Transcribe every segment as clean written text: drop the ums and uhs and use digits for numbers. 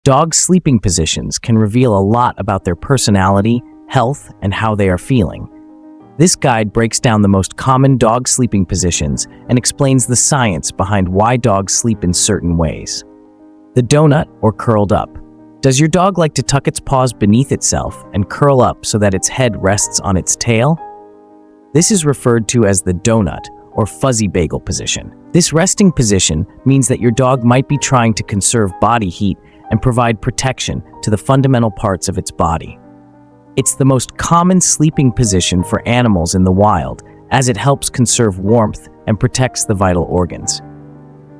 Dogs' sleeping positions can reveal a lot about their personality, health, and how they are feeling. This guide breaks down the most common dog sleeping positions and explains the science behind why dogs sleep in certain ways. The donut or curled up. Does your dog like to tuck its paws beneath itself and curl up so that its head rests on its tail? This is referred to as the donut or fuzzy bagel position. This resting position means that your dog might be trying to conserve body heat and provide protection to the fundamental parts of its body. It's the most common sleeping position for animals in the wild, as it helps conserve warmth and protects the vital organs.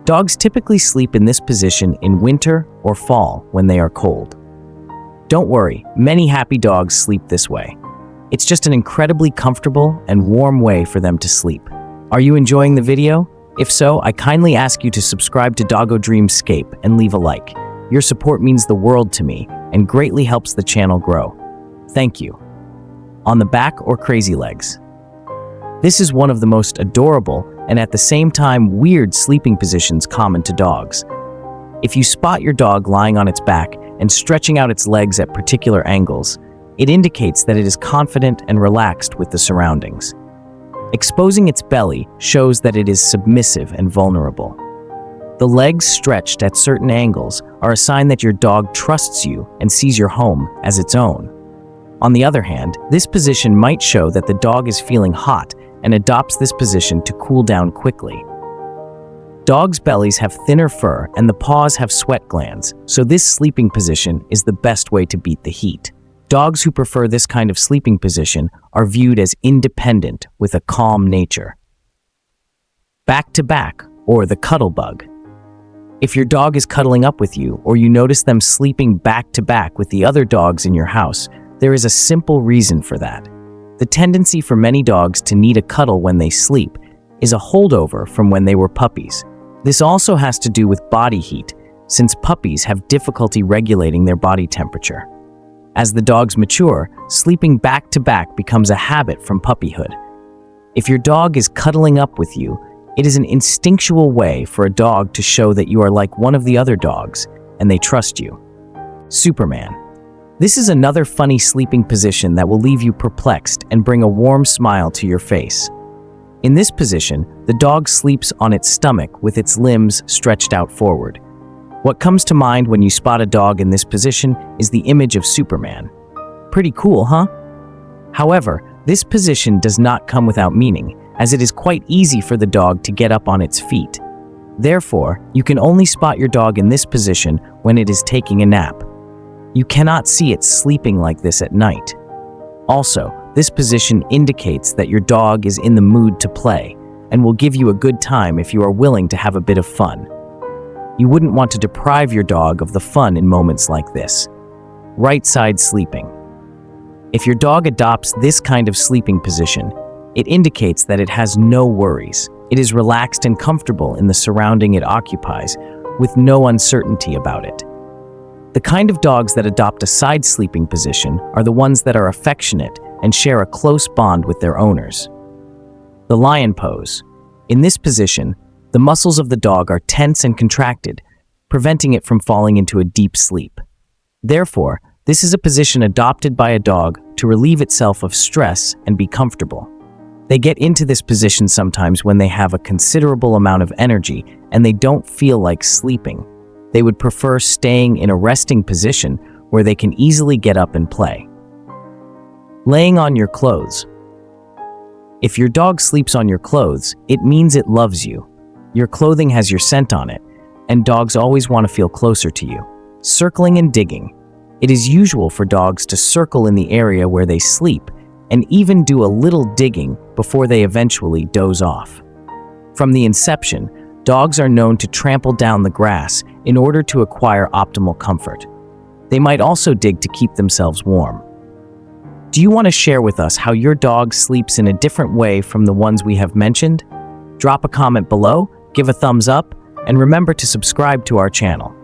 Dogs typically sleep in this position in winter or fall when they are cold. Don't worry, many happy dogs sleep this way. It's just an incredibly comfortable and warm way for them to sleep. Are you enjoying the video? If so, I kindly ask you to subscribe to Doggo Dreamscape and leave a like. Your support means the world to me and greatly helps the channel grow. Thank you. On the back or crazy legs. This is one of the most adorable and at the same time weird sleeping positions common to dogs. If you spot your dog lying on its back and stretching out its legs at particular angles, it indicates that it is confident and relaxed with the surroundings. Exposing its belly shows that it is submissive and vulnerable. The legs stretched at certain angles are a sign that your dog trusts you and sees your home as its own. On the other hand, this position might show that the dog is feeling hot and adopts this position to cool down quickly. Dogs' bellies have thinner fur and the paws have sweat glands, so this sleeping position is the best way to beat the heat. Dogs who prefer this kind of sleeping position are viewed as independent with a calm nature. Back to back, or the cuddle bug. If your dog is cuddling up with you or you notice them sleeping back to back with the other dogs in your house, there is a simple reason for that. The tendency for many dogs to need a cuddle when they sleep is a holdover from when they were puppies. This also has to do with body heat, since puppies have difficulty regulating their body temperature. As the dogs mature, sleeping back to back becomes a habit from puppyhood. If your dog is cuddling up with you, it is an instinctual way for a dog to show that you are like one of the other dogs and they trust you. Superman. This is another funny sleeping position that will leave you perplexed and bring a warm smile to your face. In this position, the dog sleeps on its stomach with its limbs stretched out forward. What comes to mind when you spot a dog in this position is the image of Superman. Pretty cool, huh? However, this position does not come without meaning, as it is quite easy for the dog to get up on its feet. Therefore, you can only spot your dog in this position when it is taking a nap. You cannot see it sleeping like this at night. Also, this position indicates that your dog is in the mood to play and will give you a good time if you are willing to have a bit of fun. You wouldn't want to deprive your dog of the fun in moments like this. Right side sleeping. If your dog adopts this kind of sleeping position, it indicates that it has no worries. It is relaxed and comfortable in the surrounding it occupies, with no uncertainty about it. The kind of dogs that adopt a side sleeping position are the ones that are affectionate and share a close bond with their owners. The lion pose. In this position, the muscles of the dog are tense and contracted, preventing it from falling into a deep sleep. Therefore, this is a position adopted by a dog to relieve itself of stress and be comfortable. They get into this position sometimes when they have a considerable amount of energy and they don't feel like sleeping. They would prefer staying in a resting position where they can easily get up and play. Laying on your clothes. If your dog sleeps on your clothes, it means it loves you. Your clothing has your scent on it, and dogs always want to feel closer to you. Circling and digging. It is usual for dogs to circle in the area where they sleep and even do a little digging before they eventually doze off. From the inception, dogs are known to trample down the grass in order to acquire optimal comfort. They might also dig to keep themselves warm. Do you want to share with us how your dog sleeps in a different way from the ones we have mentioned? Drop a comment below, give a thumbs up, and remember to subscribe to our channel.